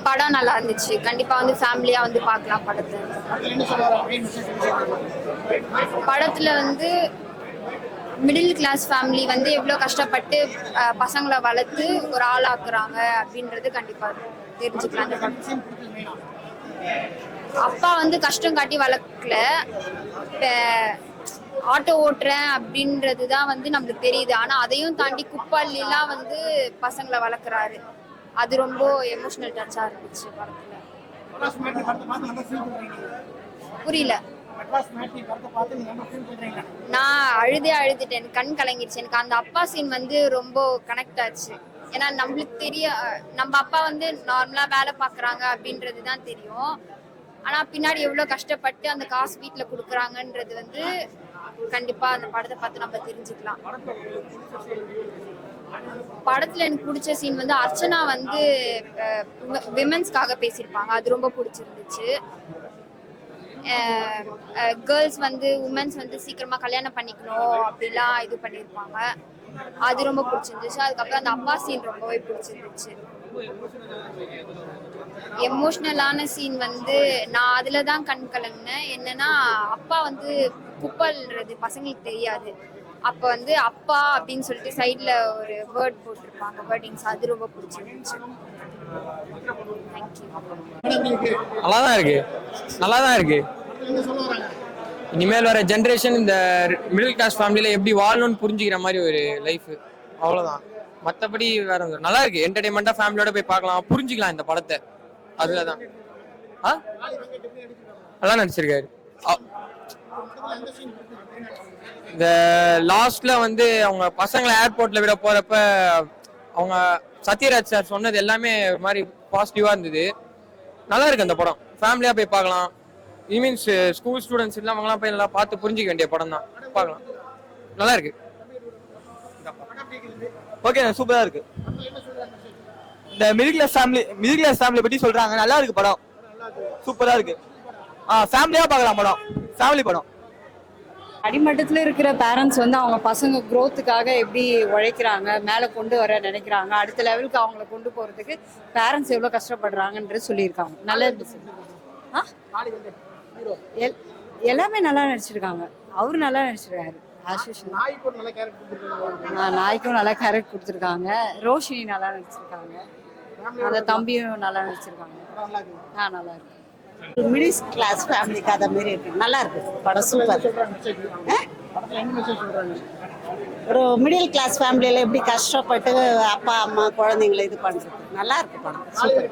படம் நல்லா இருந்துச்சு. கண்டிப்பா வந்து ஃபேமிலியா வந்து பார்க்கலாம் படத்த. படத்துல வந்து மிடில் கிளாஸ் ஃபேமிலி வந்து எவ்வளோ கஷ்டப்பட்டு பசங்களை வளர்த்து ஒரு ஆளாக்குறாங்க அப்படின்றது கண்டிப்பா தெரிஞ்சுக்கலாம் அந்த படம். அப்பா வந்து கஷ்டம் காட்டி வளர்க்கல, ஆட்டோ ஓட்டுறேன் அப்படின்றது தான் வந்து நம்மளுக்கு தெரியுது. ஆனா அதையும் தாண்டி குப்பள்ளிலாம் வந்து பசங்களை வளர்க்குறாரு. அது ரொம்ப எமோஷனல் டச்சா இருந்துச்சு படத்துல. புரியல. நான் அழுதுட்டேன், கண் கலங்கிடுச்சு. எனக்கு அந்த அப்பா சீன் வந்து ரொம்ப கனெக்ட் ஆச்சு. ஏன்னா நம்மளுக்கு நம்ம அப்பா வந்து நார்மலா வேலை பாக்குறாங்க அப்படின்றது தான் தெரியும். ஆனா பின்னாடி எவ்வளவு கஷ்டப்பட்டு அந்த காசு வீட்டுல குடுக்குறாங்கன்றது வந்து கண்டிப்பா அந்த படத்தை பார்த்து நம்ம தெரிஞ்சுக்கலாம். படத்துல எனக்கு பிடிச்ச சீன் வந்து அர்ச்சனா வந்து விமென்ஸ்க்காக பேசியிருப்பாங்க. அது ரொம்ப பிடிச்சிருந்துச்சு. கேர்ள்ஸ் வந்து உமன்ஸ் வந்து சீக்கிரமா கல்யாணம் பண்ணிக்கணும் அப்படிலாம் இது பண்ணியிருப்பாங்க. அது ரொம்ப பிடிச்சிருந்துச்சு. அதுக்கப்புறம் அந்த அப்பா சீன் ரொம்பவே பிடிச்சிருந்துச்சு. எமோஷ்னலான சீன் வந்து நான் அதுலதான் கண் கலங்கினேன். என்னன்னா அப்பா வந்து குப்பல்றது பசங்களுக்கு தெரியாது. அப்ப வந்து அப்பா அப்படின்னு சொல்லிட்டு சைட்ல ஒரு வேர்ட் போட்டிருப்பாங்க, வேர்டிங்ஸ். அது ரொம்ப பிடிச்சிருந்துச்சு. நல்லாதான் இருக்கு, நல்லாதான் இருக்கு. இனிமேல் வர ஜென்ரேஷன் இந்த மிடில் கிளாஸ் ஃபேமிலியில எப்படி வாழணும்னு புரிஞ்சுக்கிற மாதிரி ஒரு லைஃப், அவ்வளவுதான். மற்றபடி வேற நல்லா இருக்கு. என்டர்டைன்மெண்டா ஃபேமிலியோட போய் பார்க்கலாம், புரிஞ்சுக்கலாம் இந்த படத்தை. அதுலதான் நல்லா நடிச்சிருக்காரு. இந்த லாஸ்ட்ல வந்து அவங்க பசங்களை ஏர்போர்ட்ல விட போறப்ப அவங்க சத்யராஜ் சார் சொன்னது எல்லாமே ஒரு மாதிரி பாசிட்டிவா இருந்தது. நல்லா இருக்கு அந்த படம், ஃபேமிலியா போய் பார்க்கலாம். மீன்ஸ் ஸ்கூல் ஸ்டூடெண்ட்ஸ் எல்லாம் அவங்கலாம் போய் நல்லா பார்த்து புரிஞ்சிக்க வேண்டிய படம் தான், பார்க்கலாம். நல்லா இருக்கு. ஓகே, சூப்பரா இருக்கு. இந்த மிடில் கிளாஸ் ஃபேமிலி பத்தி சொல்றாங்க. நல்லா இருக்கு படம், சூப்பரா இருக்கு. ஃபேமிலியா பார்க்கலாம் படம், ஃபேமிலி படம். அடிமட்டத்தில் இருக்கிற பேரண்ட்ஸ் வந்து அவங்க பசங்க க்ரோத்துக்காக எப்படி உழைக்கிறாங்க, மேலே கொண்டு வர நினைக்கிறாங்க, அடுத்த லெவலுக்கு அவங்கள கொண்டு போகிறதுக்கு பேரண்ட்ஸ் எவ்வளோ கஷ்டப்படுறாங்கன்றது சொல்லியிருக்காங்க. நல்லா இருந்துச்சு. எல்லாமே நல்லா நடிச்சிருக்காங்க. அவரு நல்லா நடிச்சிருக்காரு. நாய்க்கும் நல்லா கேரக்டர் கொடுத்துருக்காங்க. ரோஷினி நல்லா நடிச்சிருக்காங்க. அந்த தம்பியும் நல்லா நடிச்சிருக்காங்க. நல்லா இருக்கு. மிடில் கிளாஸ் ஃபேமிலி கதை மாரி இருக்கு. நல்லா இருக்கு படம், சூப்பர். ஒரு மிடில் கிளாஸ் ஃபேமிலியில எப்படி கஷ்டப்பட்டு அப்பா அம்மா குழந்தைங்களை இது பண்றது, நல்லா இருக்கு படம், சூப்பர்.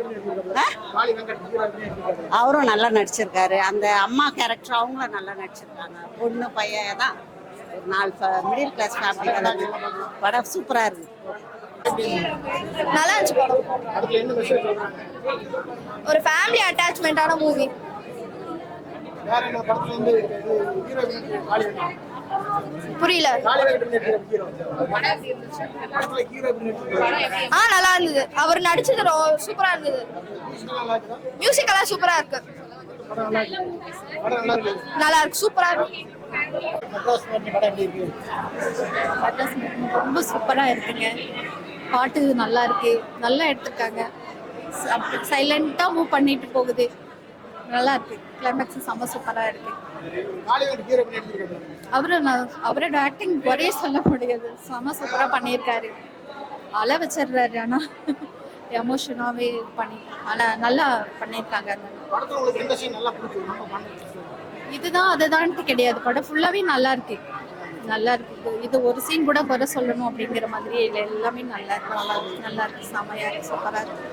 அவரும் நல்லா நடிச்சிருக்காரு. அந்த அம்மா கேரக்டர் அவங்களும் நல்லா நடிச்சிருக்காங்க. பொண்ணு பையன் தான் ஒரு 4 மிடில் கிளாஸ் ஃபேமிலி கதை. படம் சூப்பரா இருக்கு, நல்லா இருந்துச்சு படம். ஒரு ஃபேமிலி அட்டாச்மெண்டான மூவி. புரியல. நல்லா இருந்தது. அவர் நடிச்சது சூப்பரா இருந்தது. மியூசிக் எல்லாம் சூப்பரா இருக்கு. நல்லா இருக்கு, சூப்பரா இருக்கு. ரொம்ப சூப்பரா இருக்குங்க. பாட்டு நல்லா இருக்கு, நல்லா எடுத்திருக்காங்க. சைலண்டா மூவ் பண்ணிட்டு போகுது, நல்லா இருக்கு. கிளைமேக்ஸ் செம்ம சூப்பரா இருக்கு. அவரோட ஆக்டிங் ஒரே சொல்ல முடியாது, செம்ம சூப்பரா பண்ணியிருக்காரு. அழ வச்சிடுறாரு. ஆனா எமோஷனாவே பண்ணி நல்லா பண்ணியிருக்காங்க. இதுதான் அதுதான்ட்டு கிடையாது, படம் ஃபுல்லாவே நல்லா இருக்கு. நல்லா இருக்கு. இது ஒரு சீன் கூட குறை சொல்லணும் அப்படிங்கிற மாதிரி இல்லை, எல்லாமே நல்லா இருக்கு. நல்லா இருக்கு, செமையா இருக்கு, சூப்பரா இருக்கு.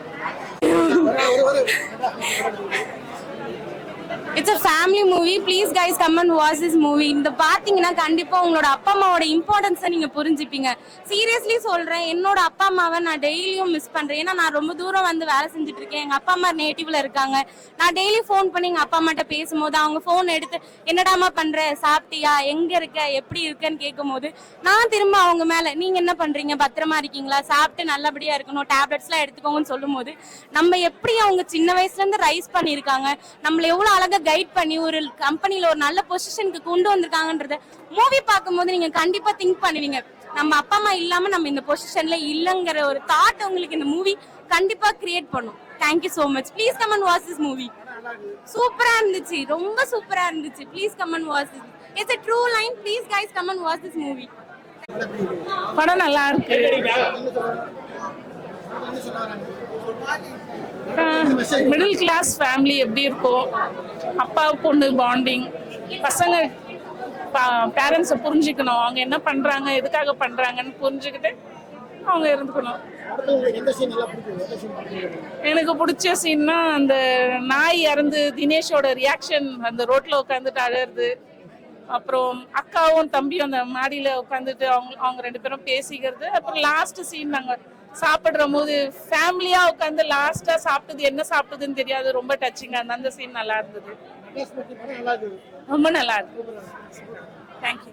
It's a family movie. Please guys come and watch this movie. இந்த பாத்தீங்கன்னா கண்டிப்பா உங்களோட அப்பா அம்மாவோட இம்பார்ட்டன்ஸை நீங்க புரிஞ்சுப்பீங்க. சீரியஸ்லி சொல்றேன், என்னோட அப்பா அம்மாவை நான் டெய்லியும் மிஸ் பண்றேன். ஏன்னா நான் ரொம்ப தூரம் வந்து வேலை செஞ்சுட்டு இருக்கேன். எங்க அப்பா அம்மா நேட்டிவ்ல இருக்காங்க. நான் டெய்லி ஃபோன் பண்ணி எங்க அப்பா அம்மாட்ட பேசும்போது அவங்க ஃபோன் எடுத்து என்னடாமா பண்ற, சாப்பிட்டியா, எங்க இருக்க, எப்படி இருக்கன்னு கேட்கும் போது நான் திரும்ப அவங்க மேல நீங்க என்ன பண்றீங்க, பத்திரமா இருக்கீங்களா, சாப்பிட்டு நல்லபடியா இருக்கணும், டேப்லெட்ஸ் எல்லாம் எடுத்துக்கோங்கன்னு சொல்லும் போது நம்ம எப்படி அவங்க சின்ன வயசுல இருந்து ரைஸ் பண்ணிருக்காங்க, நம்மள எவ்வளவு அழகா கைட் பண்ணி ஒரு கம்பெனில ஒரு நல்ல பொசிஷனுக்கு கொண்டு வந்திருக்காங்கன்றத மூவி பார்க்கும்போது நீங்க கண்டிப்பா திங்க் பண்ணுவீங்க. நம்ம அப்பா அம்மா இல்லாம நம்ம இந்த பொசிஷன்ல இல்லங்கிற ஒரு தாட் உங்களுக்கு இந்த மூவி கண்டிப்பா கிரியேட் பண்ணும். Thank you so much. Please come and watch this movie. சூப்பரா இருந்துச்சு, ரொம்ப சூப்பரா இருந்துச்சு. Please come and watch this. It's a true line. Please guys come and watch this movie. படம் நல்லா இருக்கு. மிடில் கிளாஸ் ஃபேமிலி எப்படி இருக்கும், அப்பா பொண்ணு பாண்டிங், பசங்க பேரண்ட்ஸை புரிஞ்சுக்கணும், அவங்க என்ன பண்றாங்க எதுக்காக பண்றாங்கன்னு புரிஞ்சுக்கிட்டு அவங்க இருந்துக்கணும். எனக்கு பிடிச்ச சீன்னா அந்த நாய் இறந்து தினேஷோட ரியாக்ஷன், அந்த ரோட்ல உட்காந்துட்டு அழறது, அப்புறம் அக்காவும் தம்பியும் அந்த மாடியில உட்காந்துட்டு அவங்க 2 பேரும் பேசிக்கிறது, அப்புறம் லாஸ்ட் சீன் நாங்க சாப்பிடுற போது ஃபேமிலியா உட்காந்து லாஸ்டா சாப்பிட்டது என்ன சாப்பிட்டதுன்னு தெரியாது, ரொம்ப டச்சிங்கா இருந்தது. அந்த சீன் நல்லா இருந்தது, ரொம்ப நல்லா இருக்கு. தேங்க்யூ.